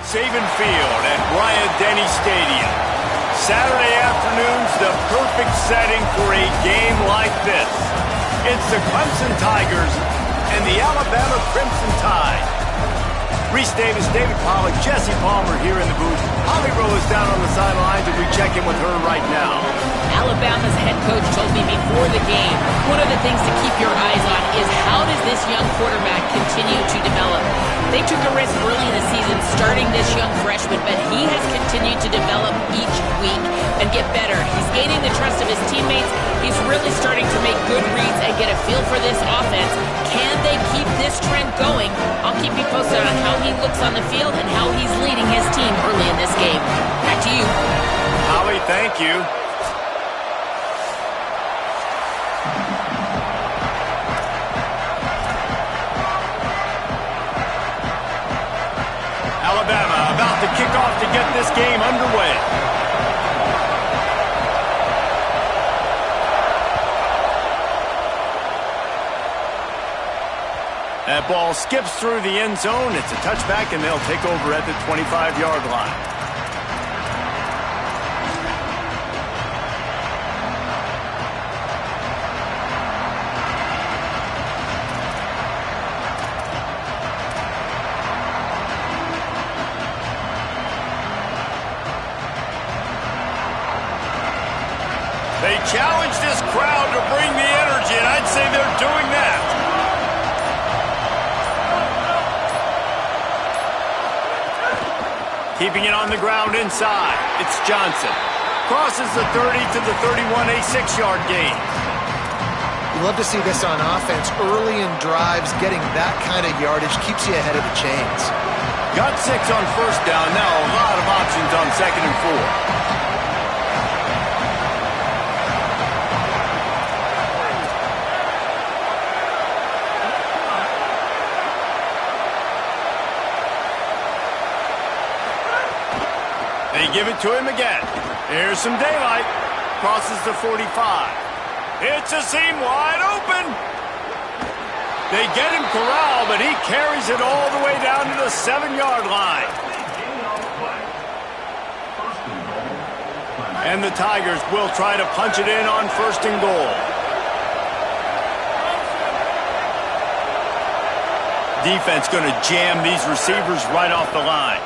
Saban Field at Bryant-Denny Stadium. Saturday afternoon's the perfect setting for a game like this. It's the Clemson Tigers and the Alabama Crimson Tide. Reese Davis, David Pollack, Jesse Palmer here in the booth. Holly Rowe is down on the sidelines, and we check in with her right now. Alabama's head coach told me before the game, one of the things to keep your eyes on is how does this young quarterback continue to develop. They took a risk early in the season starting this young freshman, but he has continued to develop each week and get better. He's gaining the trust of his teammates. He's really starting to make good reads and get a feel for this offense. Can they keep this trend going? I'll keep you posted on how he looks on the field and how he's leading his team early in this game. Back to you. Holly, thank you. Alabama about to kick off to get this game underway. That ball skips through the end zone. It's a touchback, and they'll take over at the 25-yard line. They challenge this crowd to bring the energy, and I'd say they're doing that. Keeping it on the ground inside. It's Johnson. Crosses the 30 to the 31, a 6-yard gain. You love to see this on offense. Early in drives, getting that kind of yardage keeps you ahead of the chains. Got 6 on first down. Now a lot of options on 2nd and 4. They give it to him again. Here's some daylight. Crosses the 45. It's a seam wide open. They get him corralled, but he carries it all the way down to the 7-yard line. And the Tigers will try to punch it in on 1st and goal. Defense going to jam these receivers right off the line.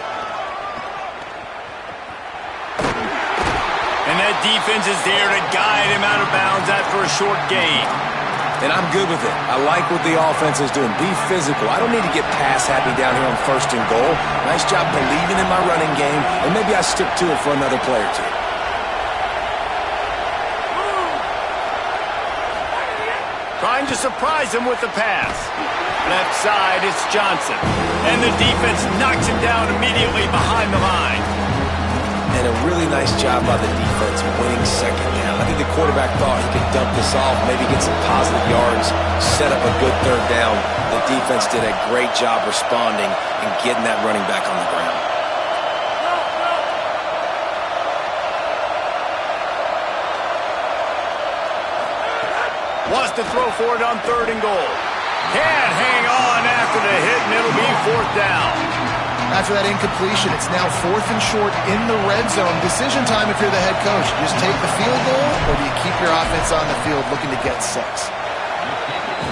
And that defense is there to guide him out of bounds after a short gain. And I'm good with it. I like what the offense is doing. Be physical. I don't need to get pass happy down here on 1st and goal. Nice job believing in my running game, and maybe I stick to it for another play or two. Trying to surprise him with the pass. Left side, it's Johnson. And the defense knocks him down immediately behind the line. And a really nice job by the defense winning 2nd down. I think the quarterback thought he could dump this off, maybe get some positive yards, set up a good 3rd down. The defense did a great job responding and getting that running back on the ground. Wants to throw for it on 3rd and goal. Can't hang on after the hit, and it'll be 4th down. After that incompletion, it's now 4th and short in the red zone. Decision time if you're the head coach. You just take the field goal, or do you keep your offense on the field looking to get 6?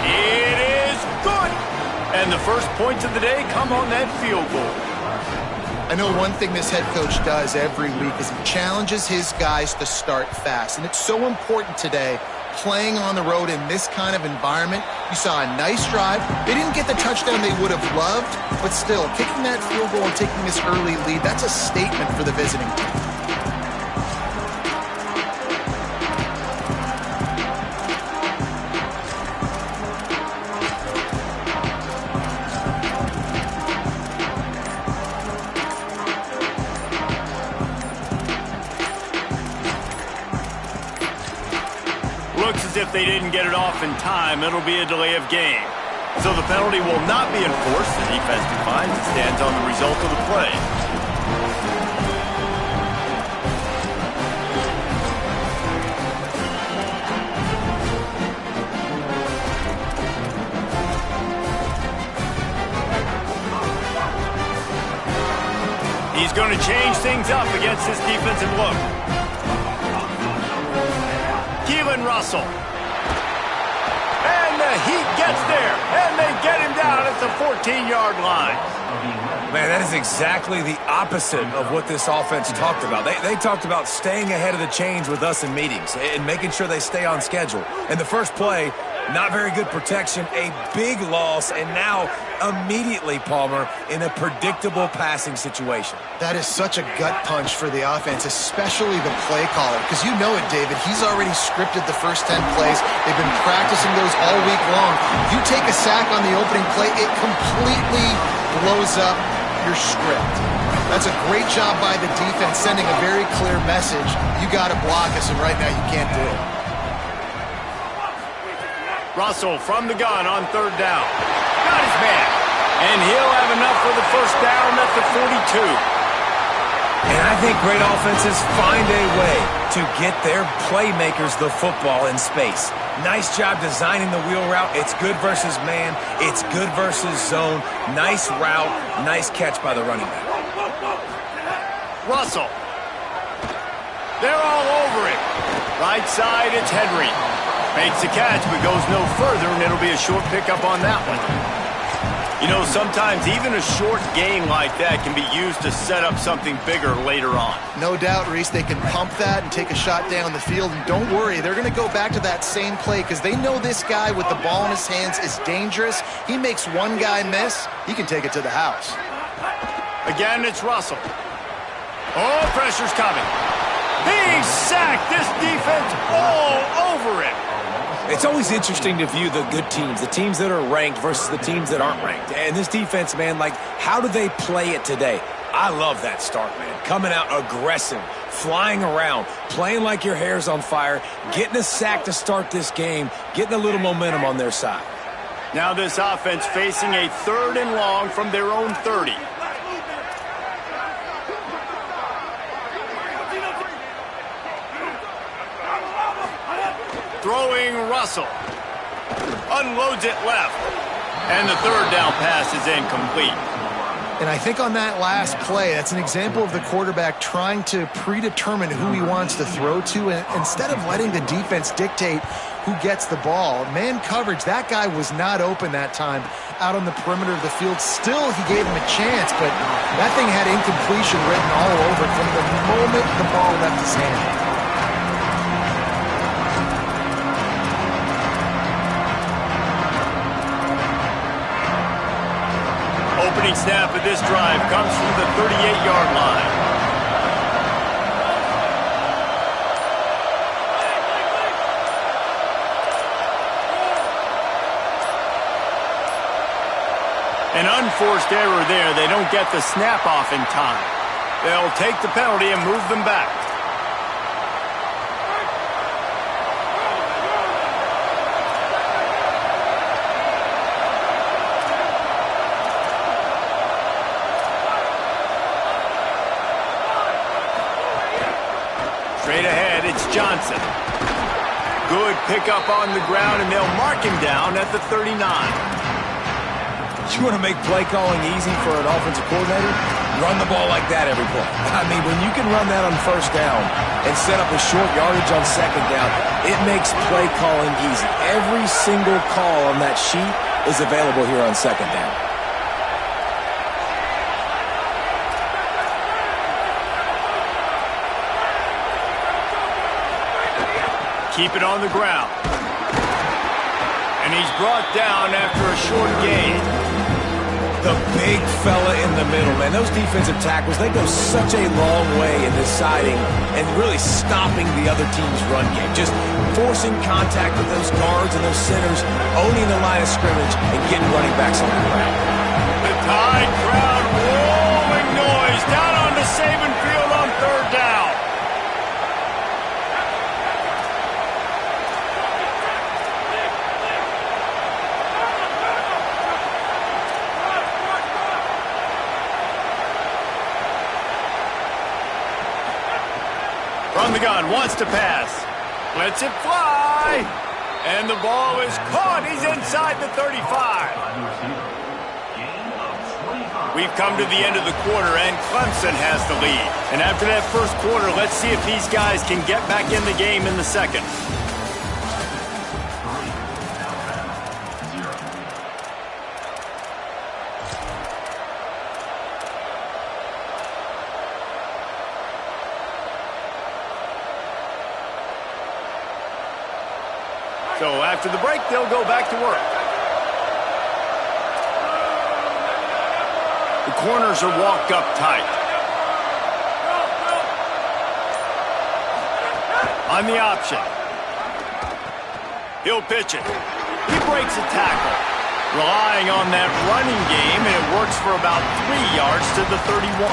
It is good. And the first points of the day come on that field goal. I know one thing this head coach does every week is he challenges his guys to start fast. And it's so important today, playing on the road in this kind of environment. You saw a nice drive. They didn't get the touchdown they would have loved, but still, kicking that field goal and taking this early lead, that's a statement for the visiting team. Looks as if they didn't get it off in time. It'll be a delay of game. So the penalty will not be enforced. The defense defines and stands on the result of the play. He's going to change things up against this defensive look. Keelan Russell. And the Heat gets there, and they get him down at the 14-yard line. Man, that is exactly the opposite of what this offense talked about. They talked about staying ahead of the chains with us in meetings and making sure they stay on schedule. And the first play, not very good protection, a big loss, and now immediately, Palmer, in a predictable passing situation. That is such a gut punch for the offense, especially the play caller, because you know it, David. He's already scripted the first 10 plays. They've been practicing those all week long. You take a sack on the opening play, it completely blows up your script. That's a great job by the defense, sending a very clear message. You got to block us, and right now you can't do it. Russell from the gun on third down. Got his man. And he'll have enough for the first down at the 42. And I think great offenses find a way to get their playmakers the football in space. Nice job designing the wheel route. It's good versus man. It's good versus zone. Nice route. Nice catch by the running back. Russell. They're all over it. Right side, it's Henry. Makes the catch, but goes no further, and it'll be a short pickup on that one. You know, sometimes even a short gain like that can be used to set up something bigger later on. No doubt, Reese, they can pump that and take a shot down the field. And don't worry, they're going to go back to that same play because they know this guy with the ball in his hands is dangerous. He makes one guy miss, he can take it to the house. Again, it's Russell. Oh, pressure's coming. He sacked this defense all over it. It's always interesting to view the good teams, the teams that are ranked versus the teams that aren't ranked. And this defense, man, like, how do they play it today? I love that start, man. Coming out aggressive, flying around, playing like your hair's on fire, getting a sack to start this game, getting a little momentum on their side. Now this offense facing a 3rd and long from their own 30. Throwing Russell. Unloads it left. And the 3rd down pass is incomplete. And I think on that last play, that's an example of the quarterback trying to predetermine who he wants to throw to, and instead of letting the defense dictate who gets the ball. Man coverage, that guy was not open that time out on the perimeter of the field. Still, he gave him a chance, but that thing had incompletion written all over it from the moment the ball left his hand. Opening snap of this drive comes from the 38-yard line. An unforced error there. They don't get the snap off in time. They'll take the penalty and move them back. Straight ahead, it's Johnson. Good pickup on the ground, and they'll mark him down at the 39. You want to make play calling easy for an offensive coordinator? Run the ball like that every play. I mean, when you can run that on first down and set up a short yardage on second down, it makes play calling easy. Every single call on that sheet is available here on second down. Keep it on the ground. And he's brought down after a short gain. The big fella in the middle, man. Those defensive tackles, they go such a long way in deciding and really stopping the other team's run game. Just forcing contact with those guards and those centers, owning the line of scrimmage, and getting running backs on the ground. The Tide crowd rolling noise down onto Saban Field on third down. From the gun, wants to pass. Lets it fly. And the ball is caught. He's inside the 35. We've come to the end of the quarter, and Clemson has the lead. And after that first quarter, let's see if these guys can get back in the game in the second. So after the break, they'll go back to work. The corners are walked up tight. On the option. He'll pitch it. He breaks a tackle. Relying on that running game, and it works for about 3 yards to the 31.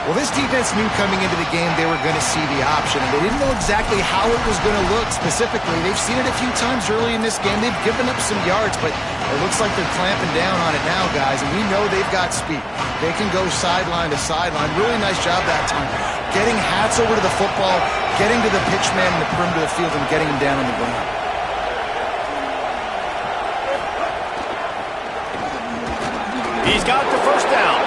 Well, this defense knew coming into the game they were going to see the option, and they didn't know exactly how it was going to look specifically. They've seen it a few times early in this game. They've given up some yards, but it looks like they're clamping down on it now, guys, and we know they've got speed. They can go sideline to sideline. Really nice job that time. Getting Hats over to the football, getting to the pitch man in the perimeter of the field, and getting him down on the ground. He's got the first down.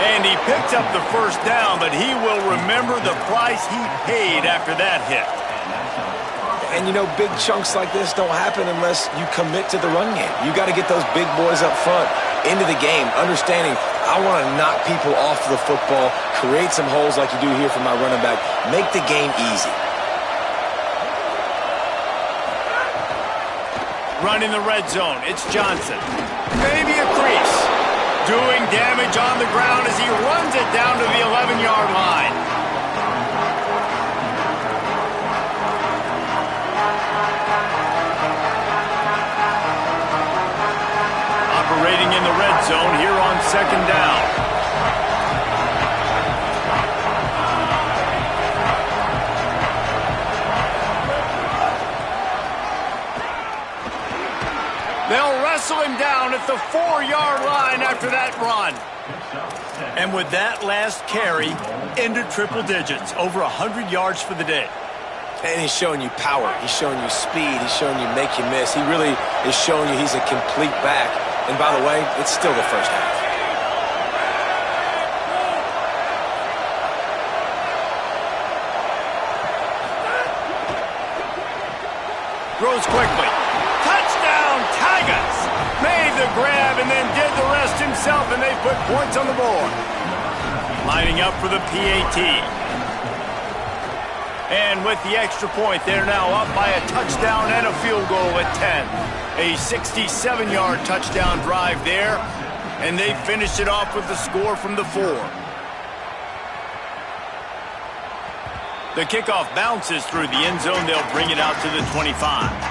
And he picked up the first down, but he will remember the price he paid after that hit. And, you know, big chunks like this don't happen unless you commit to the run game. You got to get those big boys up front into the game, understanding I want to knock people off the football, create some holes like you do here for my running back, make the game easy. Run in the red zone. It's Johnson. Maybe a crease. Doing damage on the ground as he runs it down to the 11-yard line. Operating in the red zone here on second down. They'll wrestle him down at the 4-yard line after that run. And with that last carry, into triple digits, over 100 yards for the day. And he's showing you power. He's showing you speed. He's showing you make you miss. He really is showing you he's a complete back. And by the way, it's still the first half. Throws quickly. Touchdown, Tigers! Made the grab and then did the rest himself, and they put points on the board. Lining up for the PAT. And with the extra point, they're now up by a touchdown and a field goal at 10. A 67-yard touchdown drive there, and they finished it off with the score from the 4. The kickoff bounces through the end zone. They'll bring it out to the 25.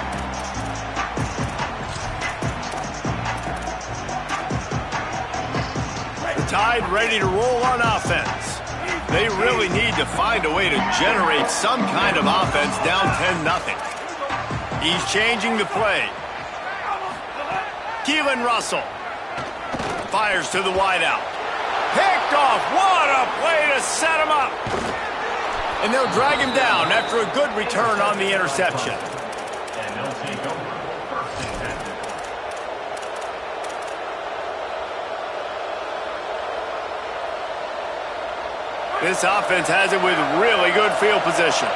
Tide ready to roll on offense. They really need to find a way to generate some kind of offense down 10-0. He's changing the play. Keelan Russell fires to the wideout. Picked off. What a play to set him up. And they'll drag him down after a good return on the interception. And they'll take over first and 10. This offense has it with really good field position.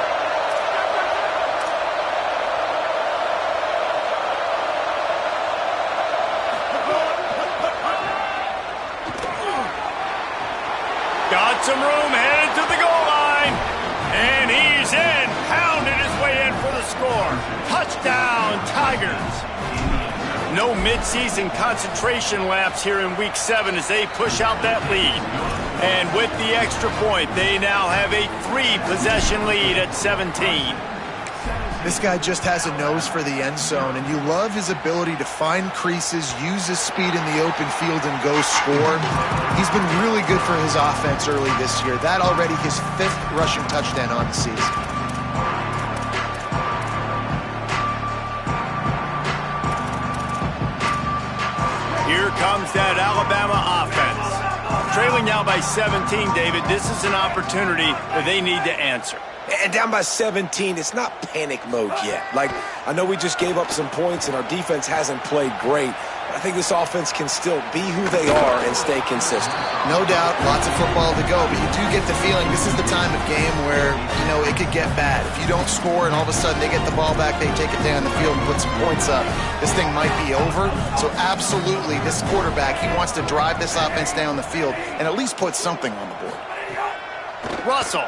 Got some room, headed to the goal line. And he's in, pounded his way in for the score. Touchdown, Tigers. No midseason concentration laps here in Week 7 as they push out that lead. And with the extra point, they now have a 3-possession lead at 17. This guy just has a nose for the end zone, and you love his ability to find creases, use his speed in the open field, and go score. He's been really good for his offense early this year. That already his 5th rushing touchdown on the season. Here comes that Alabama offense. Trailing now by 17, David. This is an opportunity that they need to answer. And down by 17, it's not panic mode yet. Like, I know we just gave up some points and our defense hasn't played great, I think this offense can still be who they are and stay consistent. No doubt, lots of football to go, but you do get the feeling this is the time of game where, it could get bad. If you don't score and all of a sudden they get the ball back, they take it down the field and put some points up, this thing might be over. So absolutely, this quarterback, he wants to drive this offense down the field and at least put something on the board. Russell.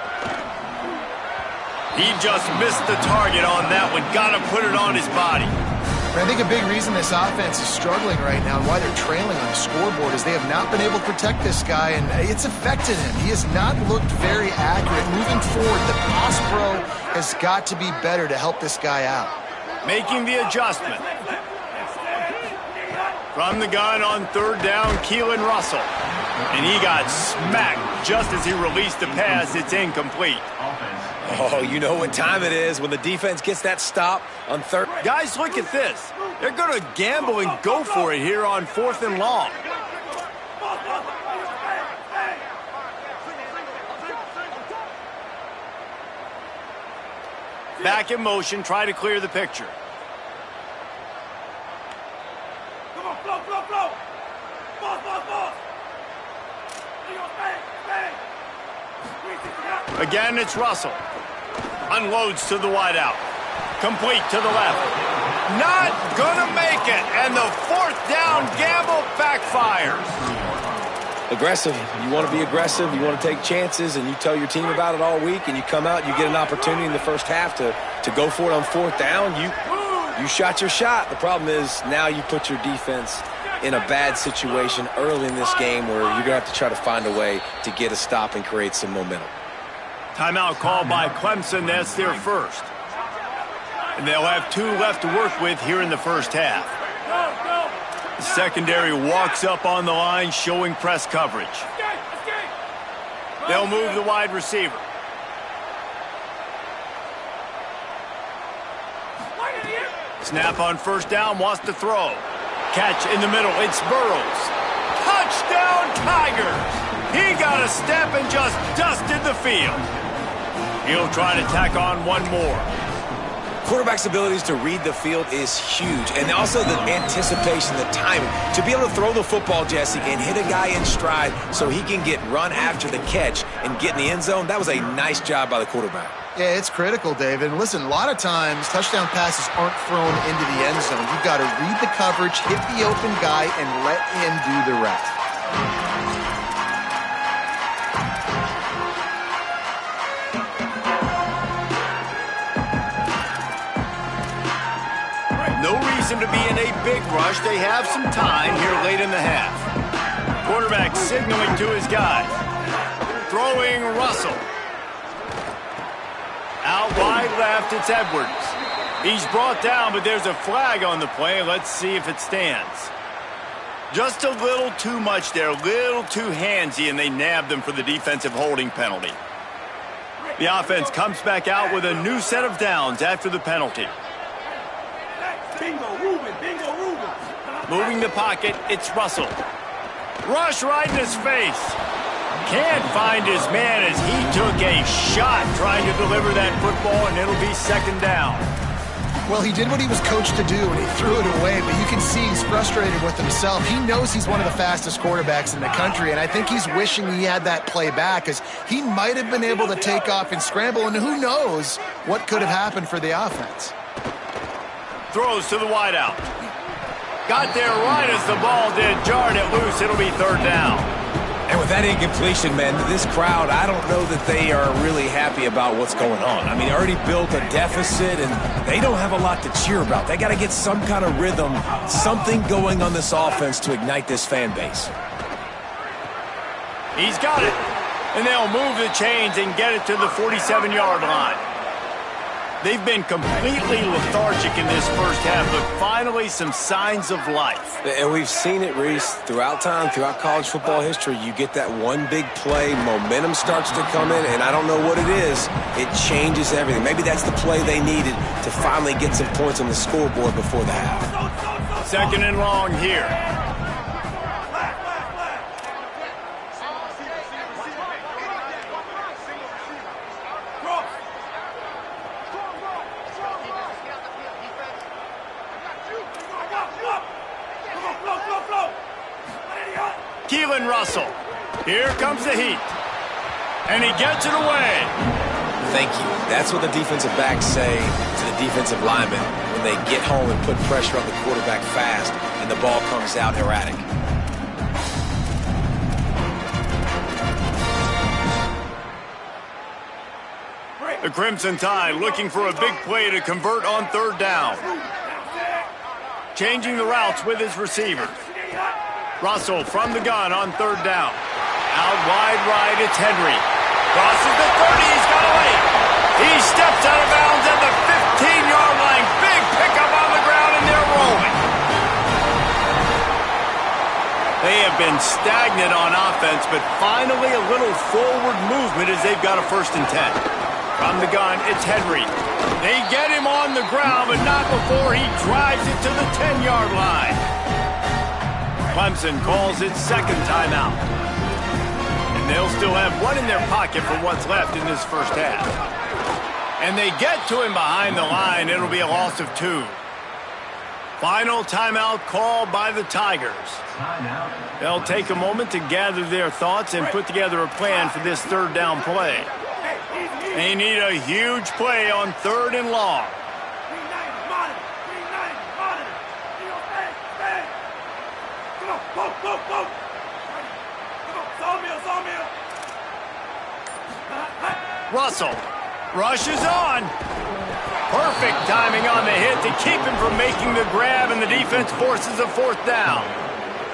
He just missed the target on that one. Got to put it on his body. I think a big reason this offense is struggling right now and why they're trailing on the scoreboard is they have not been able to protect this guy, and it's affected him. He has not looked very accurate. Moving forward, the pass pro has got to be better to help this guy out. Making the adjustment. From the gun on third down, Keelan Russell. And he got smacked just as he released the pass. It's incomplete. Oh, you know what time it is when the defense gets that stop on third. Guys, look at this. They're going to gamble and go for it here on 4th and long. Back in motion, try to clear the picture. Come on, flow, flow, flow. Boss, boss, boss. Again, it's Russell. Unloads to the wideout. Complete to the left. Not gonna make it. And the 4th down gamble backfires. Aggressive. You want to be aggressive. You want to take chances, and you tell your team about it all week, and you come out, you get an opportunity in the first half to go for it on 4th down. You shot your shot. The problem is now you put your defense in a bad situation early in this game where you're going to have to try to find a way to get a stop and create some momentum. Timeout called by Clemson. That's their first. And they'll have 2 left to work with here in the first half. The secondary walks up on the line, showing press coverage. They'll move the wide receiver. Snap on first down, wants to throw. Catch in the middle, it's Burrows. Touchdown Tigers! He got a step and just dusted the field. He'll try to tack on one more. Quarterback's abilities to read the field is huge, and also the anticipation, the timing. To be able to throw the football, Jesse, and hit a guy in stride so he can get run after the catch and get in the end zone, that was a nice job by the quarterback. Yeah, it's critical, David. And listen, a lot of times touchdown passes aren't thrown into the end zone. You've got to read the coverage, hit the open guy, and let him do the rest. No reason to be in a big rush. They have some time here late in the half. Quarterback signaling to his guys. Throwing Russell. Out wide left, it's Edwards. He's brought down, but there's a flag on the play. Let's see if it stands. Just a little too much there, a little too handsy, and they nabbed them for the defensive holding penalty. The offense comes back out with a new set of downs after the penalty. Bingo, Ruben, bingo, Ruben. Moving the pocket, it's Russell. Rush right in his face. Can't find his man as he took a shot trying to deliver that football, and it'll be 2nd down. Well, he did what he was coached to do, and he threw it away, but you can see he's frustrated with himself. He knows he's one of the fastest quarterbacks in the country, and I think he's wishing he had that play back, because he might have been able to take off and scramble, and who knows what could have happened for the offense. Throws to the wideout. Got there right as the ball did. Jarred it loose. It'll be 3rd down. And with that incompletion, man, this crowd, I don't know that they are really happy about what's going on. I mean, they already built a deficit, and they don't have a lot to cheer about. They got to get some kind of rhythm, something going on this offense to ignite this fan base. He's got it. And they'll move the chains and get it to the 47-yard line. They've been completely lethargic in this first half, but finally some signs of life. And we've seen it, Reese, throughout time, throughout college football history. You get that one big play, momentum starts to come in, and I don't know what it is. It changes everything. Maybe that's the play they needed to finally get some points on the scoreboard before the half. 2nd and long here. Keelan Russell. Here comes the heat. And he gets it away. Thank you. That's what the defensive backs say to the defensive linemen when they get home and put pressure on the quarterback fast and the ball comes out erratic. The Crimson Tide looking for a big play to convert on third down. Changing the routes with his receivers. Russell from the gun on third down. Out wide right, it's Henry. Crosses the 30, he's got away. He steps out of bounds at the 15-yard line. Big pickup on the ground, and they're rolling. They have been stagnant on offense, but finally a little forward movement as they've got a 1st and 10. From the gun, it's Henry. They get him on the ground, but not before he drives it to the 10-yard line. Clemson calls its 2nd timeout. And they'll still have one in their pocket for what's left in this first half. And they get to him behind the line. It'll be a loss of 2. Final timeout called by the Tigers. They'll take a moment to gather their thoughts and put together a plan for this 3rd down play. They need a huge play on 3rd and long. Russell rushes on. Perfect timing on the hit to keep him from making the grab, and the defense forces a 4th down.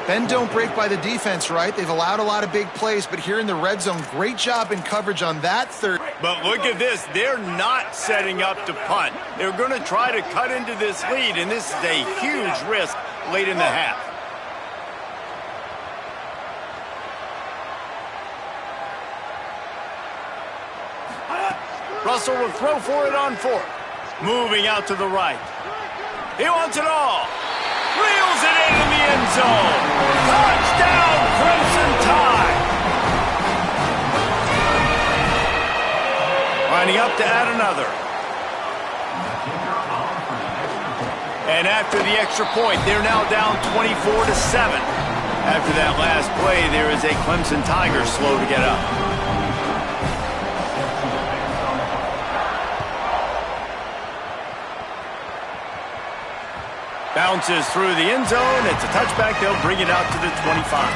Bend don't break by the defense, right? They've allowed a lot of big plays, but here in the red zone, great job in coverage on that 3rd. But look at this. They're not setting up to punt. They're going to try to cut into this lead, and this is a huge risk late in the half. Russell will throw for it on 4th. Moving out to the right. He wants it all. Reels it in the end zone. Touchdown, Crimson Tide. Lining up to add another. And after the extra point, they're now down 24-7. After that last play, there is a Clemson Tiger slow to get up. Bounces through the end zone. It's a touchback. They'll bring it out to the 25.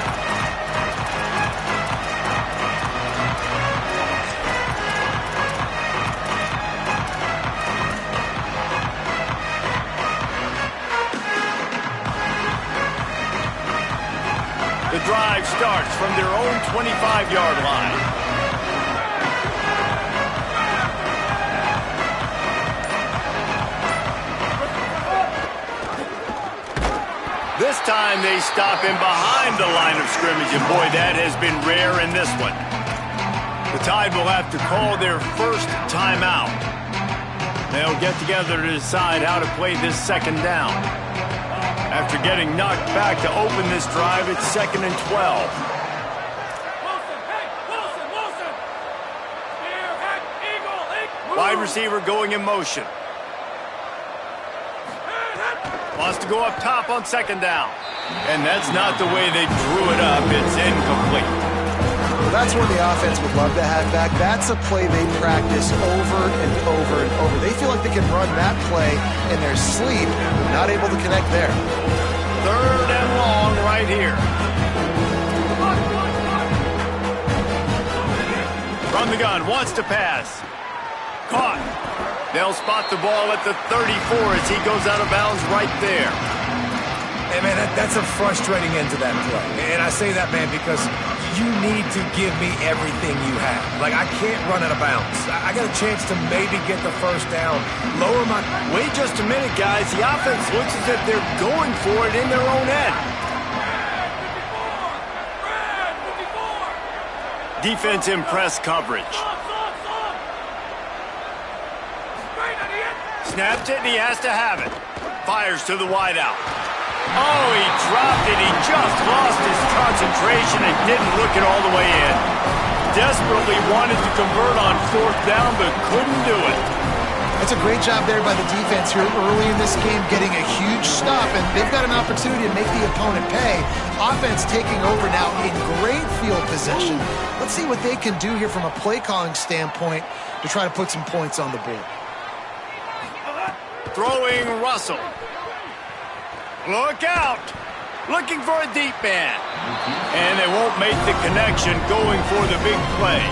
The drive starts from their own 25-yard line. This time they stop him behind the line of scrimmage, and boy, that has been rare in this one. The Tide will have to call their 1st timeout. They'll get together to decide how to play this 2nd down. After getting knocked back to open this drive, it's 2nd and 12. Wide receiver going in motion. Wants to go up top on 2nd down. And that's not the way they drew it up. It's incomplete. Well, that's where the offense would love to have back. That's a play they practice over and over and over. They feel like they can run that play in their sleep, not able to connect there. 3rd and long right here. From the gun, wants to pass. Caught. They'll spot the ball at the 34 as he goes out of bounds right there. Hey, man, that's a frustrating end to that play. And I say that, man, because you need to give me everything you have. Like, I can't run out of bounds. I got a chance to maybe get the 1st down. Lower my... Wait just a minute, guys. The offense looks as if they're going for it in their own end. Defense in press coverage. Snaps it, and he has to have it. Fires to the wideout. Oh, he dropped it. He just lost his concentration and didn't look it all the way in. Desperately wanted to convert on 4th down, but couldn't do it. It's a great job there by the defense here early in this game, getting a huge stop, and they've got an opportunity to make the opponent pay. Offense taking over now in great field possession. Let's see what they can do here from a play calling standpoint to try to put some points on the board. Throwing Russell. Look out. Looking for a deep man. And they won't make the connection going for the big play.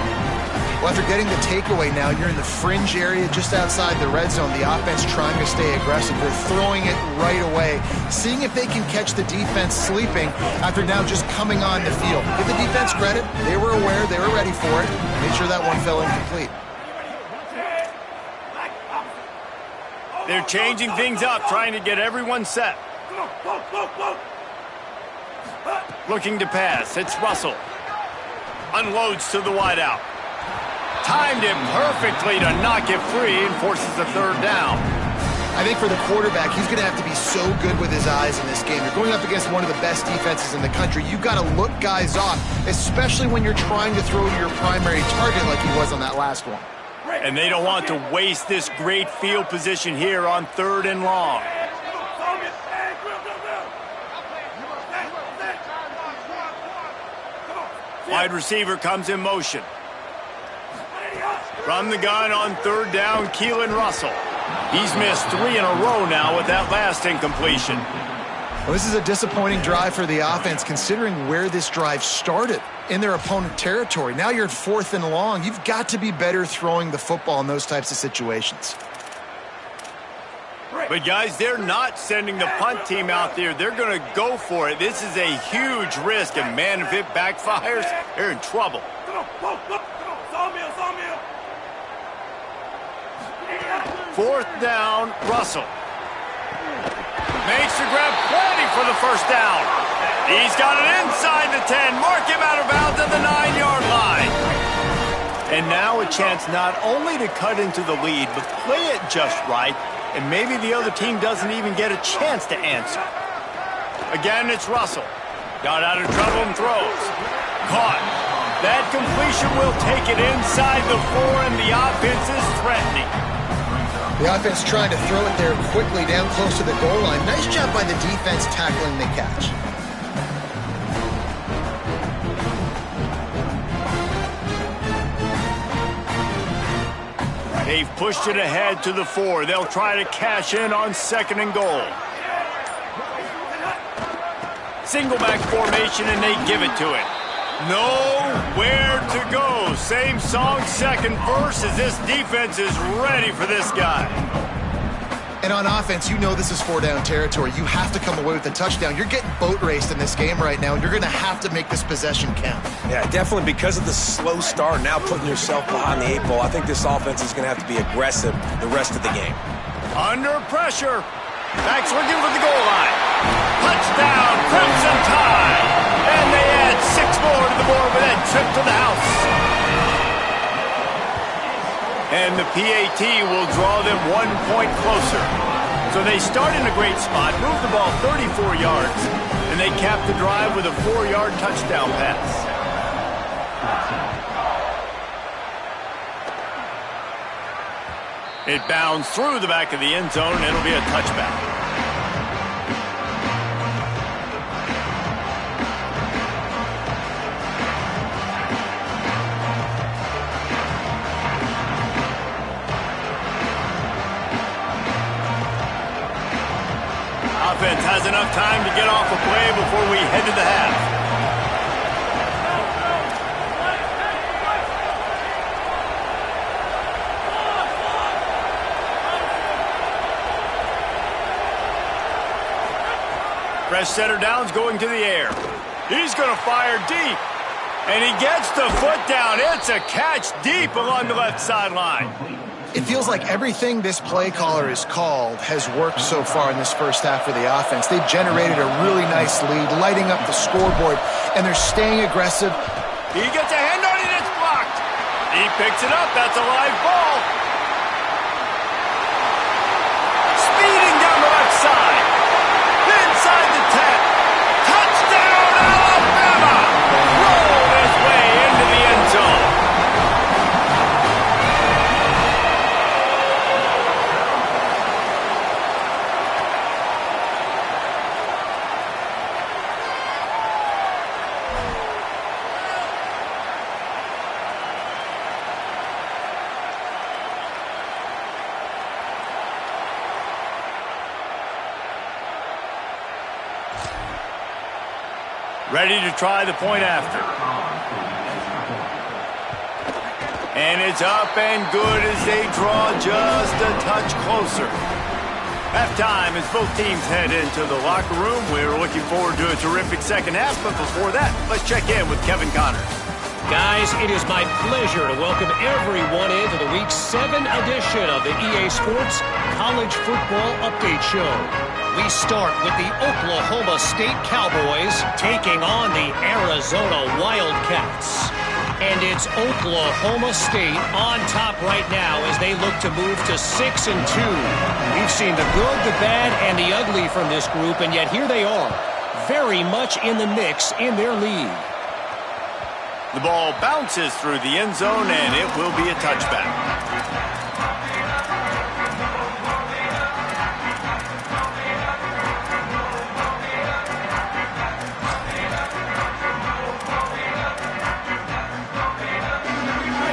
Well, after getting the takeaway now, you're in the fringe area just outside the red zone. The offense trying to stay aggressive. They're throwing it right away, seeing if they can catch the defense sleeping after now just coming on the field. Give the defense credit. They were aware. They were ready for it. Made sure that one fell incomplete. They're changing things up, trying to get everyone set. Looking to pass. It's Russell. Unloads to the wideout. Timed it perfectly to knock it free and forces the third down. I think for the quarterback, he's going to have to be so good with his eyes in this game. You're going up against one of the best defenses in the country. You've got to look guys off, especially when you're trying to throw to your primary target like he was on that last one. And they don't want to waste this great field position here on 3rd and long. Wide receiver comes in motion. From the gun on 3rd down, Keelan Russell. He's missed 3 in a row now with that last incompletion. Well, this is a disappointing drive for the offense considering where this drive started, in their opponent territory. Now you're at 4th and long. You've got to be better throwing the football in those types of situations. But, guys, they're not sending the punt team out there. They're going to go for it. This is a huge risk, and, man, if it backfires, they're in trouble. 4th down, Russell. Makes the grab plenty for the first down. He's got it inside the 10. Mark him out of bounds at the 9-yard line. And now a chance not only to cut into the lead, but play it just right, and maybe the other team doesn't even get a chance to answer. Again, it's Russell. Got out of trouble and throws. Caught. That completion will take it inside the 4, and the offense is threatening. The offense trying to throw it there quickly down close to the goal line. Nice job by the defense tackling the catch. They've pushed it ahead to the 4. They'll try to cash in on 2nd and goal. Single back formation, and they give it to it. Nowhere to go. Same song, second verse, as this defense is ready for this guy. And on offense, you know this is 4-down territory. You have to come away with a touchdown. You're getting boat raced in this game right now, and you're going to have to make this possession count. Yeah, definitely because of the slow start, now putting yourself behind the 8 ball. I think this offense is going to have to be aggressive the rest of the game. Under pressure. Backs looking for the goal line. Touchdown, Crimson Tide. And they add 6 more to the board with that trip to the house. And the PAT will draw them 1 point closer. So they start in a great spot, move the ball 34 yards, and they cap the drive with a 4-yard touchdown pass. It bounds through the back of the end zone, and it'll be a touchback. Offense has enough time to get off a play before we head to the half. Fresh setter down's going to the air. He's going to fire deep. And he gets the foot down. It's a catch deep along the left sideline. It feels like everything this play caller has called has worked so far in this first half for the offense. They've generated a really nice lead, lighting up the scoreboard, and they're staying aggressive. He gets a hand on it, it's blocked. He picks it up, that's a live ball. Speeding down the left side. Inside the 10. Touchdown, Alabama! Rolled his way into the end zone. Ready to try the point after. And it's up and good as they draw just a touch closer. Halftime as both teams head into the locker room. We're looking forward to a terrific second half, but before that, let's check in with Kevin Connors. Guys, it is my pleasure to welcome everyone into the Week 7 edition of the EA Sports College Football Update Show. We start with the Oklahoma State Cowboys taking on the Arizona Wildcats. And it's Oklahoma State on top right now as they look to move to 6-2. We've seen the good, the bad, and the ugly from this group, and yet here they are, very much in the mix in their league. The ball bounces through the end zone, and it will be a touchback.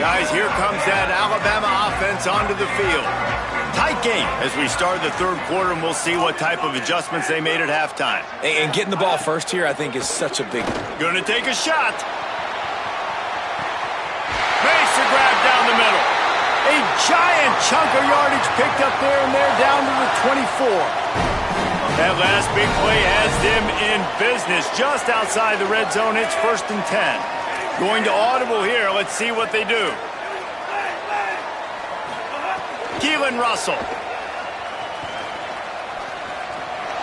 Guys, here comes that Alabama offense onto the field. Tight game as we start the third quarter, and we'll see what type of adjustments they made at halftime. And getting the ball first here, I think, is such a big... Gonna take a shot. Makes the grab down the middle. A giant chunk of yardage picked up there, and they're down to the 24. That last big play has them in business just outside the red zone. It's 1st and 10. Going to audible here. Let's see what they do. Keelan Russell.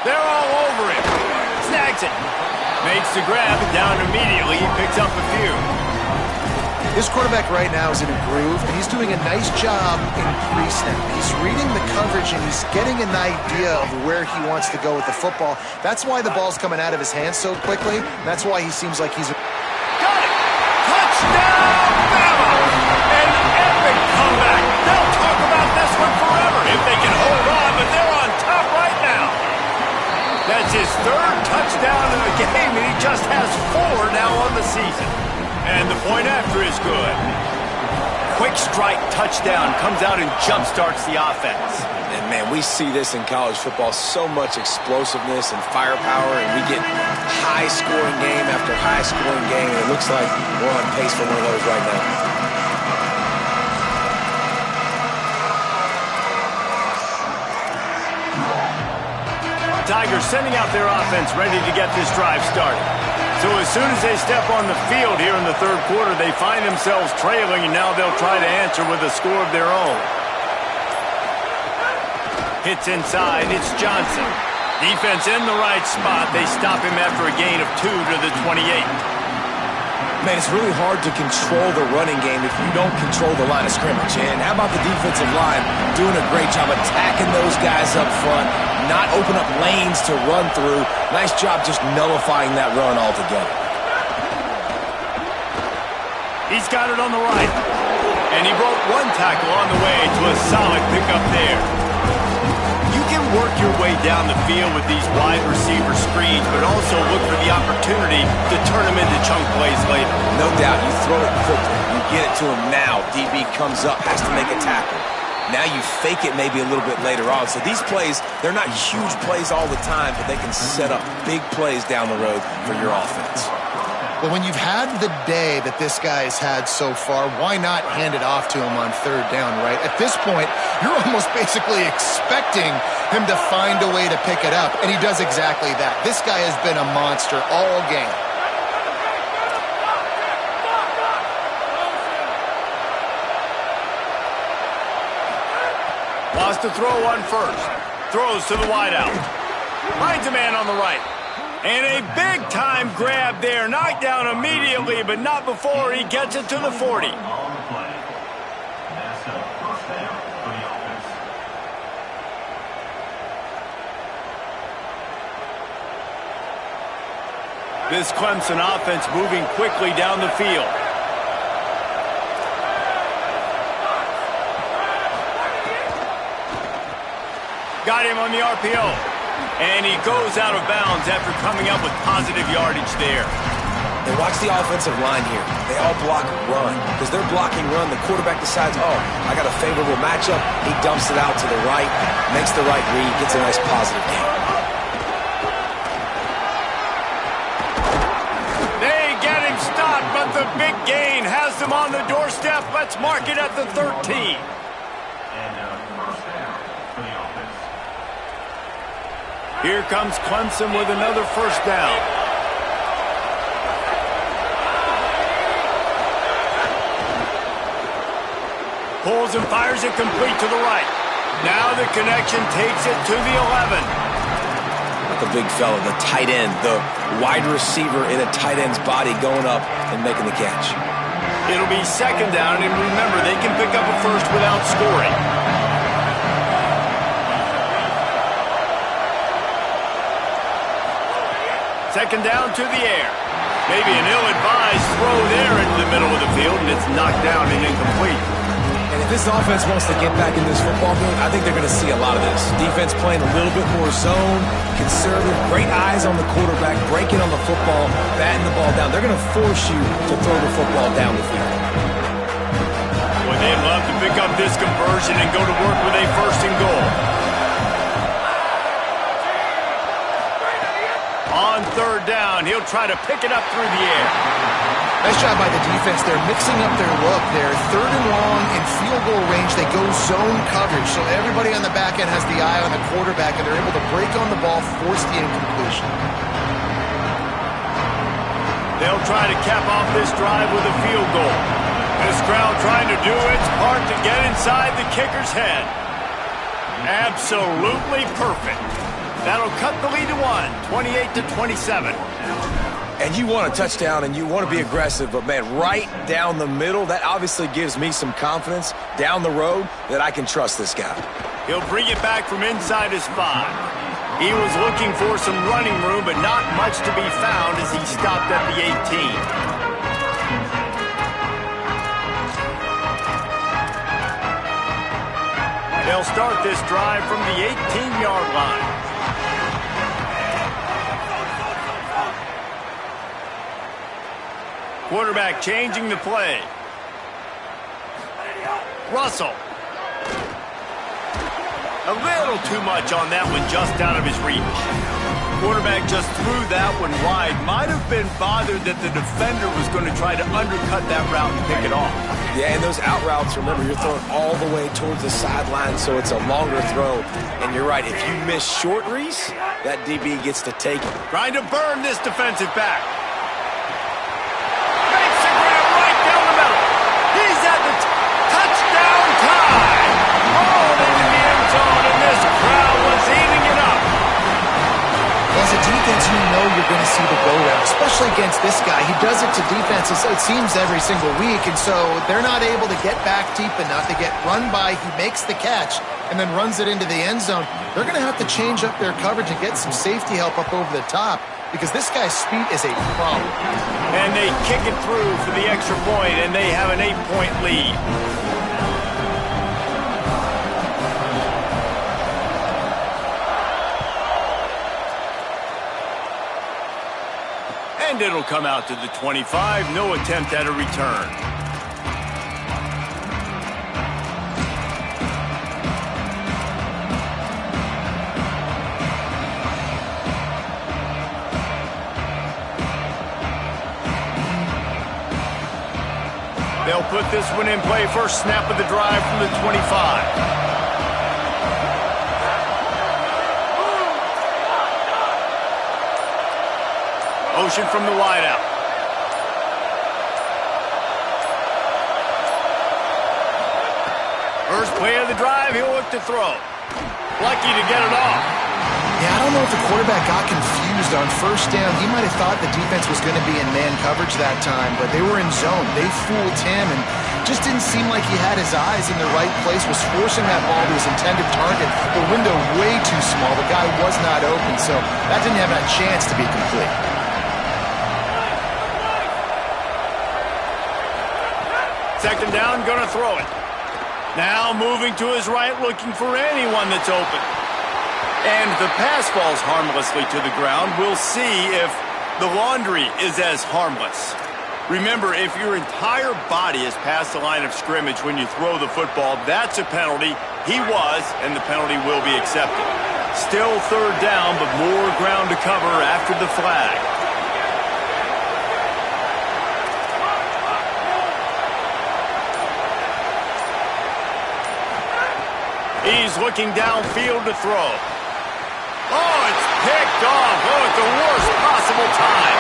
They're all over him. Snags it. Makes the grab down immediately. He picks up a few. This quarterback right now is in a groove, and he's doing a nice job in pre-snap. He's reading the coverage, and he's getting an idea of where he wants to go with the football. That's why the ball's coming out of his hands so quickly. That's why he seems like he's... Got it! Touchdown, Bama! An epic comeback. They'll talk about this one forever if they can hold on, but they're on top right now. That's his 3rd touchdown in the game, and he just has 4 now on the season. And the point after is good. Quick strike touchdown comes out and jumpstarts the offense. And, man, we see this in college football, so much explosiveness and firepower, and we get high-scoring game after high-scoring game, and it looks like we're on pace for one of those right now. Tigers sending out their offense ready to get this drive started. So as soon as they step on the field here in the third quarter, they find themselves trailing, and now they'll try to answer with a score of their own. Hits inside, it's Johnson. Defense in the right spot. They stop him after a gain of 2 to the 28. Man, it's really hard to control the running game if you don't control the line of scrimmage. And how about the defensive line doing a great job attacking those guys up front, not open up lanes to run through. Nice job just nullifying that run altogether. He's got it on the right. And he broke 1 tackle on the way to a solid pickup there. You can work your way down the field with these wide receiver screens, but also look for the opportunity to turn them into chunk plays later. No doubt, you throw it quickly. You get it to him now. DB comes up, has to make a tackle. Now you fake it maybe a little bit later on. So these plays, they're not huge plays all the time, but they can set up big plays down the road for your offense. Well, when you've had the day that this guy's had so far, why not hand it off to him on 3rd down, right? At this point, you're almost basically expecting him to find a way to pick it up, and he does exactly that. This guy has been a monster all game. Lost to throw on first. Throws to the wideout. Finds a man on the right. And a big-time grab there. Knocked down immediately, but not before he gets it to the 40. This Clemson offense moving quickly down the field. Got him on the RPO. And he goes out of bounds after coming up with positive yardage there. And watch the offensive line here. They all block run. Because they're blocking run, the quarterback decides, oh, I got a favorable matchup. He dumps it out to the right, makes the right read, gets a nice positive gain. a big gain, has them on the doorstep. Let's mark it at the 13. Here comes Clemson with another first down. Pulls and fires it complete to the right. Now the connection takes it to the 11. The big fella, the tight end, the wide receiver in a tight end's body going up and making the catch. It'll be second down, and remember, they can pick up a first without scoring. Second down to the air. Maybe an ill-advised throw there into the middle of the field, and it's knocked down and incomplete. And if this offense wants to get back in this football game, I think they're going to see a lot of this. Defense playing a little bit more zone, conservative, great eyes on the quarterback, breaking on the football, batting the ball down. They're going to force you to throw the football down the field. Well, they'd love to pick up this conversion and go to work with a first and goal. On third down, he'll try to pick it up through the air. Nice job by the defense. They're mixing up their look. They're third and long in field goal range. They go zone coverage, so everybody on the back end has the eye on the quarterback, and they're able to break on the ball, force the incompletion. They'll try to cap off this drive with a field goal. This crowd trying to do its part to get inside the kicker's head. Absolutely perfect. That'll cut the lead to 28-27. And you want a touchdown and you want to be aggressive, but man, right down the middle, that obviously gives me some confidence down the road that I can trust this guy. He'll bring it back from inside his 5. He was looking for some running room, but not much to be found as he stopped at the 18. They'll start this drive from the 18-yard line. Quarterback changing the play. Russell. A little too much on that one, just out of his reach. Quarterback just threw that one wide. Might have been bothered that the defender was going to try to undercut that route and pick it off. Yeah, and those out routes, remember, you're throwing all the way towards the sideline, so it's a longer throw. And you're right, if you miss short, Reese, that DB gets to take it. Trying to burn this defensive back. Makes the grab right down the middle. He's at the touchdown time. Rolled into the end zone, and this crowd was eating it up. As a defense, you know you're going to see the go-round, especially against this guy. He does it to defenses, it seems, every single week, and so they're not able to get back deep enough. They get run by, he makes the catch, and then runs it into the end zone. They're going to have to change up their coverage and get some safety help up over the top, because this guy's speed is a problem. And they kick it through for the extra point, and they have an 8-point lead. And it'll come out to the 25. No attempt at a return. They'll put this one in play. First snap of the drive from the 25. Motion from the wideout. First play of the drive, he'll look to throw. Lucky to get it off. Yeah, I don't know if the quarterback got confused on first down. He might have thought the defense was going to be in man coverage that time, but they were in zone. They fooled him and just didn't seem like he had his eyes in the right place, was forcing that ball to his intended target. The window way too small. The guy was not open, so that didn't have a chance to be complete. Second down, gonna throw it. Now moving to his right, looking for anyone that's open. And the pass falls harmlessly to the ground. We'll see if the laundry is as harmless. Remember, if your entire body is past the line of scrimmage when you throw the football, that's a penalty. He was, and the penalty will be accepted. Still third down, but more ground to cover after the flag. he's looking downfield to throw. Oh, it's picked off. Oh, at the worst possible time.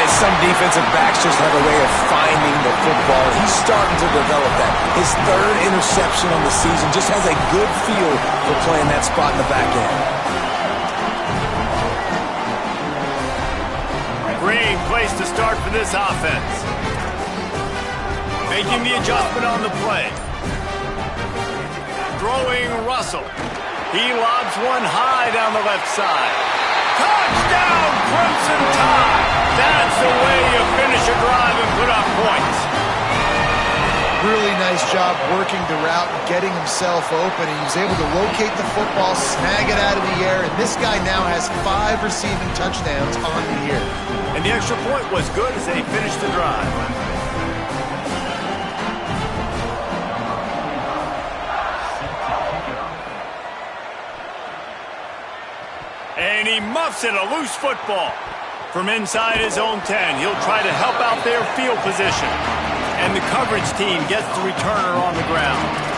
And some defensive backs just have a way of finding the football. He's starting to develop that. His third interception on the season just has a good feel for playing that spot in the back end. Great place to start for this offense. Making the adjustment on the play. Throwing Russell. He lobs one high down the left side. Touchdown, Crimson Tide! That's the way you finish a drive and put up points. Really nice job working the route and getting himself open. He was able to locate the football, snag it out of the air, and this guy now has 5 receiving touchdowns on the year. And the extra point was good as they finished the drive. And he muffs it, a loose football. From inside his own 10, he'll try to help out their field position. And the coverage team gets the returner on the ground.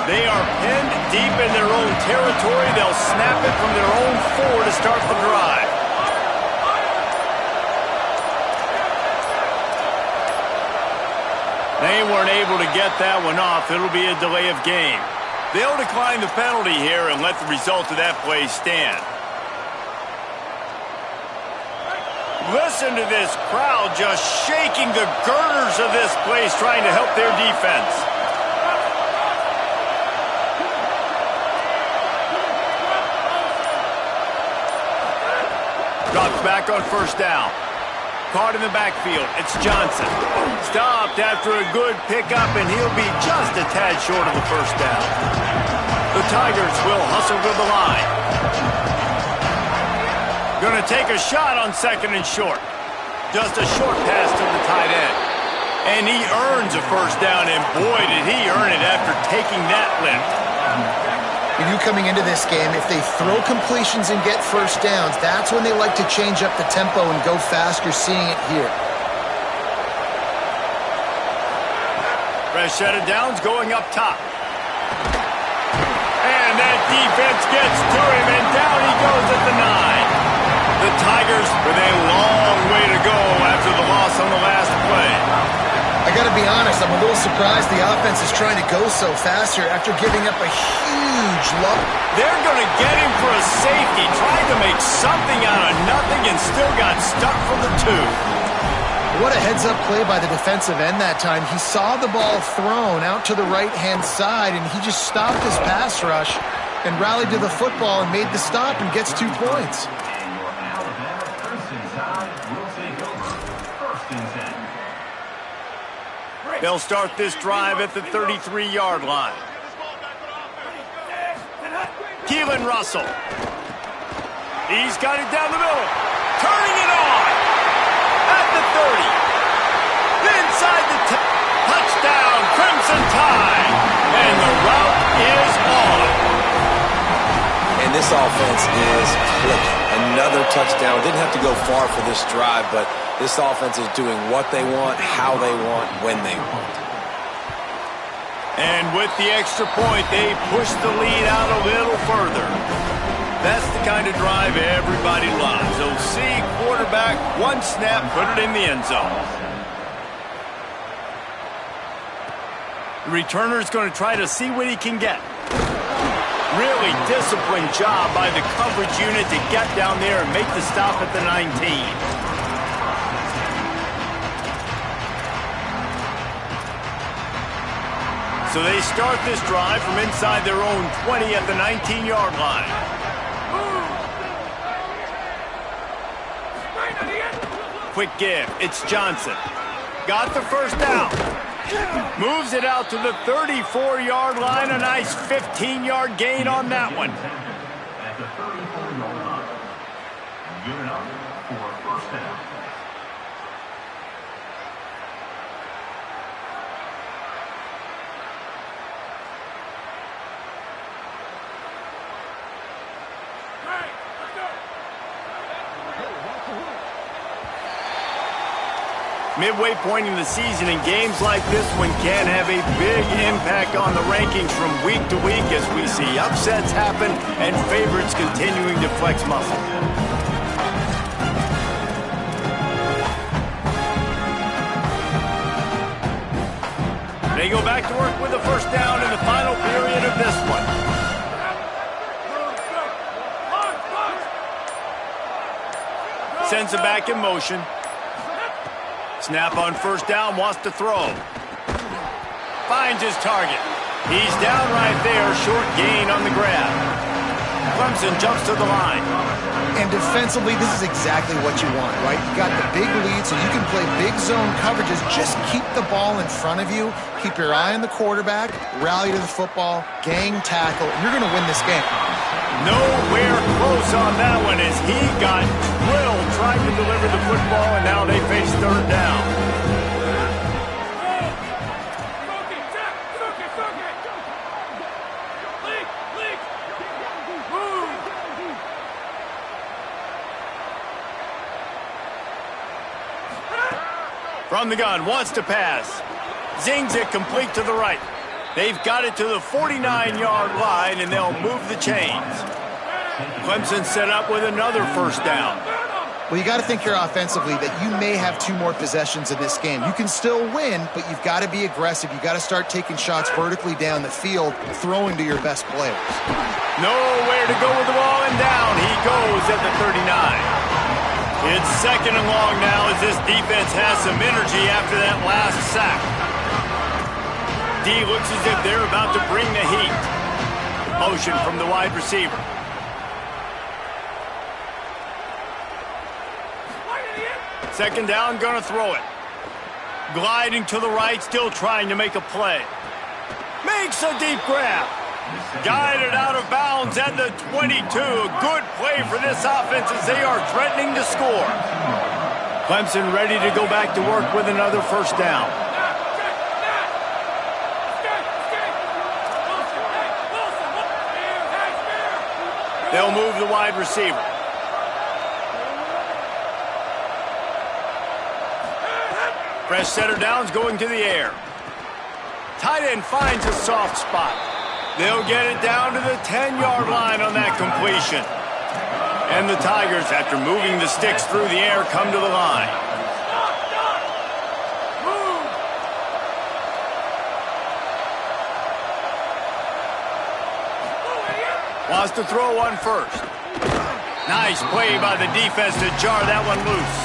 They are pinned deep in their own territory. They'll snap it from their own 4 to start the drive. They weren't able to get that one off. It'll be a delay of game. They'll decline the penalty here and let the result of that play stand. Listen to this crowd just shaking the girders of this place, trying to help their defense. Drops back on first down. Caught in the backfield. It's Johnson. Stopped after a good pickup, and he'll be just a tad short of the first down. The Tigers will hustle to the line. Going to take a shot on second and short. Just a short pass to the tight end. And he earns a first down, and boy, did he earn it after taking that lift. You knew coming into this game, if they throw completions and get first downs, that's when they like to change up the tempo and go fast. You're seeing it here. Fresh set of downs going up top. And that defense gets to him, and down he goes at the 9. The Tigers with a long way to go after the loss on the last play. I got to be honest, I'm a little surprised the offense is trying to go so fast here after giving up a huge loss. They're going to get him for a safety, tried to make something out of nothing and still got stuck for the 2. What a heads-up play by the defensive end that time. He saw the ball thrown out to the right-hand side, and he just stopped his pass rush and rallied to the football and made the stop and gets 2 points. They'll start this drive at the 33-yard line. Keelan Russell. He's got it down the middle. Turning it on. At the 30. Inside the 10. Touchdown, Crimson Tide. And the route is on. And this offense is clicking. Another touchdown. Didn't have to go far for this drive, but this offense is doing what they want, how they want, when they want. And with the extra point, they push the lead out a little further. That's the kind of drive everybody loves. OC, quarterback, one snap, put it in the end zone. The returner's going to try to see what he can get. Really disciplined job by the coverage unit to get down there and make the stop at the 19. So they start this drive from inside their own 20 at the 19-yard line. Quick give. It's Johnson. Got the first down. Moves it out to the 34-yard line. A nice 15-yard gain on that one. At the 34-yard line. Good enough for a first down. Midway point in the season, and games like this one can have a big impact on the rankings from week to week as we see upsets happen and favorites continuing to flex muscle. They go back to work with the first down in the final period of this one. Sends it back in motion. Snap on first down, wants to throw. Finds his target. He's down right there, short gain on the grab. Clemson jumps to the line. And defensively, this is exactly what you want, right? You got the big lead, so you can play big zone coverages. Just keep the ball in front of you. Keep your eye on the quarterback. Rally to the football. Gang tackle. And you're going to win this game. Nowhere close on that one as he got drilled trying to deliver the football, and now they face third down. From the gun, wants to pass. Zings it complete to the right. They've got it to the 49-yard line, and they'll move the chains. Clemson set up with another first down. Well, you got to think here offensively that you may have 2 more possessions in this game. You can still win, but you've got to be aggressive. You've got to start taking shots vertically down the field, throwing to your best players. Nowhere to go with the ball, and down he goes at the 39. It's second and long now as this defense has some energy after that last sack. D looks as if they're about to bring the heat. Motion from the wide receiver. Second down, gonna throw it. Gliding to the right, still trying to make a play. Makes a deep grab. Guided out of bounds at the 22. A good play for this offense as they are threatening to score. Clemson ready to go back to work with another first down. They'll move the wide receiver. Fresh setter downs going to the air. Tight end finds a soft spot. They'll get it down to the 10-yard line on that completion. And the Tigers, after moving the sticks through the air, come to the line. Wants to throw one first. Nice play by the defense to jar that one loose.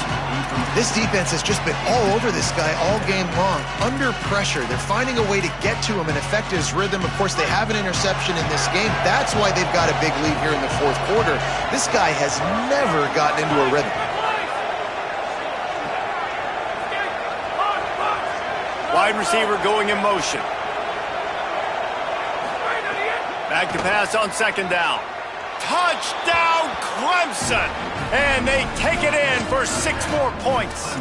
This defense has just been all over this guy all game long. Under pressure, they're finding a way to get to him and affect his rhythm. Of course, they have an interception in this game. That's why they've got a big lead here in the fourth quarter. This guy has never gotten into a rhythm. Wide receiver going in motion. Back to pass on second down. Touchdown, Clemson! And they take it in for 6 more points.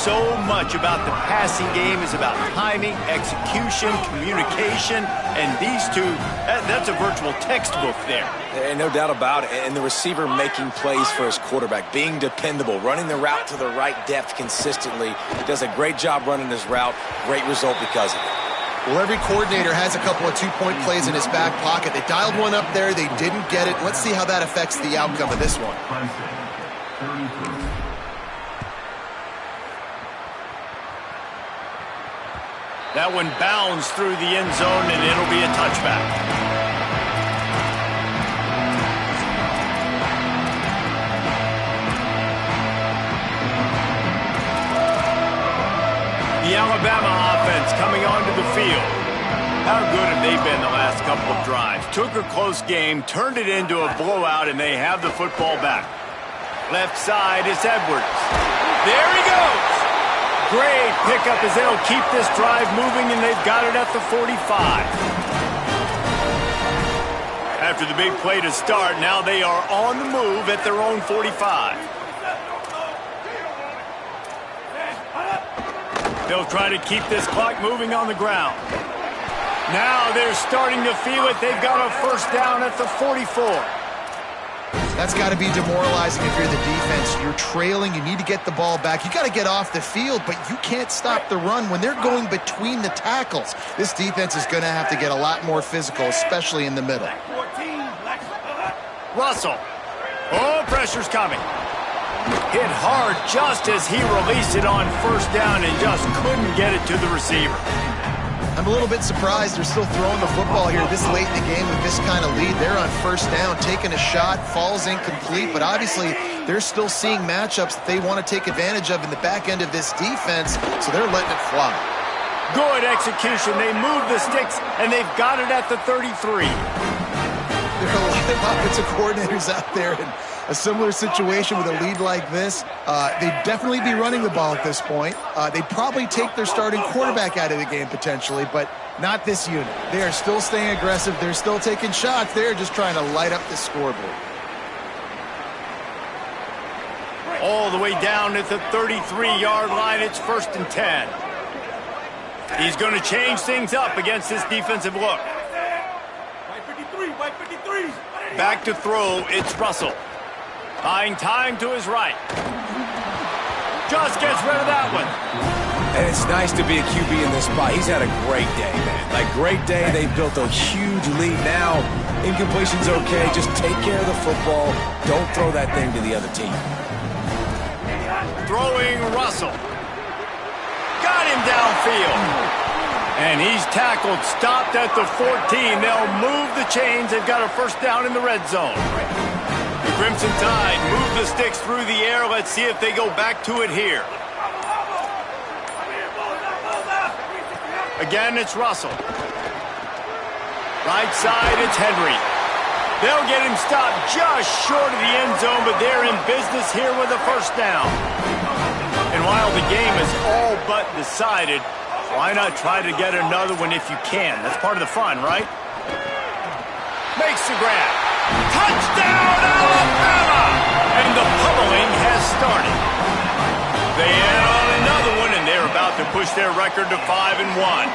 So much about the passing game is about timing, execution, communication, and these two, that's a virtual textbook there. And no doubt about it. And the receiver making plays for his quarterback, being dependable, running the route to the right depth consistently. He does a great job running his route. Great result because of it. Well, every coordinator has a couple of 2-point plays in his back pocket. They dialed one up there. They didn't get it. Let's see how that affects the outcome of this one. That one bounds through the end zone, and it'll be a touchback. The Alabama offense coming onto the field. How good have they been the last couple of drives? Took a close game, turned it into a blowout, and they have the football back. Left side is Edwards. There he goes! Great pickup as they'll keep this drive moving, and they've got it at the 45. After the big play to start, now they are on the move at their own 45. They'll try to keep this clock moving on the ground. Now they're starting to feel it. They've got a first down at the 44. That's got to be demoralizing if you're the defense. You're trailing. You need to get the ball back. You got to get off the field, but you can't stop the run when they're going between the tackles. This defense is going to have to get a lot more physical, especially in the middle. Russell. Oh, pressure's coming. Hit hard just as he released it on first down and just couldn't get it to the receiver. I'm a little bit surprised they're still throwing the football here this late in the game with this kind of lead. They're on first down, taking a shot, falls incomplete, but obviously they're still seeing matchups that they want to take advantage of in the back end of this defense, so they're letting it fly. Good execution. They move the sticks, and they've got it at the 33. There are a lot of offensive coordinators out there in a similar situation with a lead like this. They'd definitely be running the ball at this point. They'd probably take their starting quarterback out of the game potentially, but not this unit. They are still staying aggressive. They're still taking shots. They're just trying to light up the scoreboard. All the way down at the 33-yard line. It's 1st and 10. He's going to change things up against this defensive look. Back to throw, it's Russell. Buying time to his right. Just gets rid of that one. And it's nice to be a QB in this spot. He's had a great day, man. Like, great day. They've built a huge lead now. Incompletion's okay. Just take care of the football. Don't throw that thing to the other team. Throwing Russell. Got him downfield. And he's tackled, stopped at the 14. They'll move the chains. They've got a first down in the red zone. The Crimson Tide move the sticks through the air. Let's see if they go back to it here. Again, it's Russell. Right side, it's Henry. They'll get him stopped just short of the end zone, but they're in business here with a first down. And while the game is all but decided, why not try to get another one if you can? That's part of the fun, right? Makes the grab. Touchdown, Alabama! And the pummeling has started. They add on another one, and they're about to push their record to 5-1.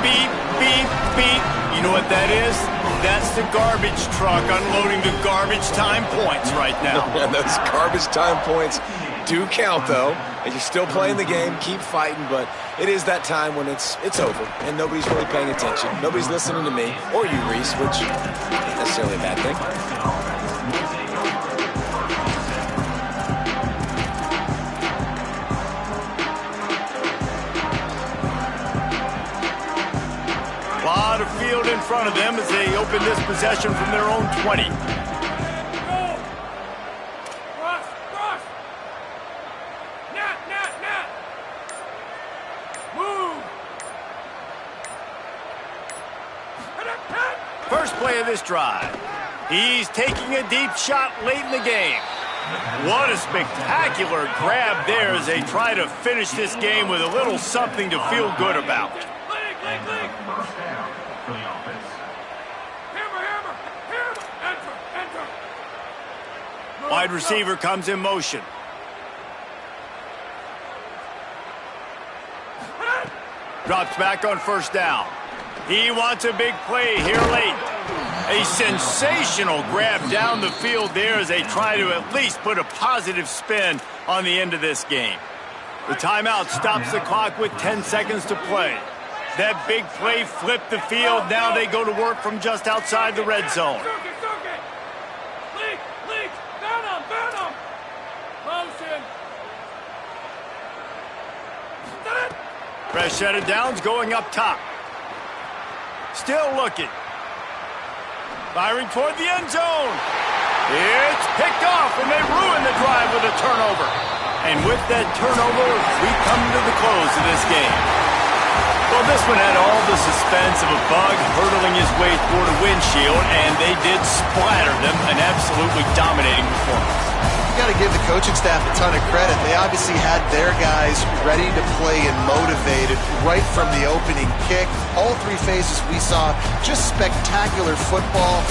Beep, beep, beep. You know what that is? That's the garbage truck unloading the garbage time points right now. Yeah, those garbage time points do count, though. And you're still playing the game, keep fighting, but it is that time when it's over, and nobody's really paying attention. Nobody's listening to me, or you, Reese, which ain't necessarily a bad thing. A lot of field in front of them as they open this possession from their own 20. First play of this drive. He's taking a deep shot late in the game. What a spectacular grab there as they try to finish this game with a little something to feel good about. First down for the offense. Wide receiver comes in motion. Drops back on first down. He wants a big play here late. A sensational grab down the field there as they try to at least put a positive spin on the end of this game. The timeout stops the clock with 10 seconds to play. That big play flipped the field. Now they go to work from just outside the red zone. Fresh set of downs going up top. Still looking. Firing toward the end zone. It's picked off, and they ruin the drive with a turnover. And with that turnover, we come to the close of this game. Well, this one had all the suspense of a bug hurtling his way toward a windshield, and they did splatter them. An absolutely dominating performance. You got to give the coaching staff a ton of credit. They obviously had their guys ready to play and motivated right from the opening kick. All three phases we saw just spectacular football.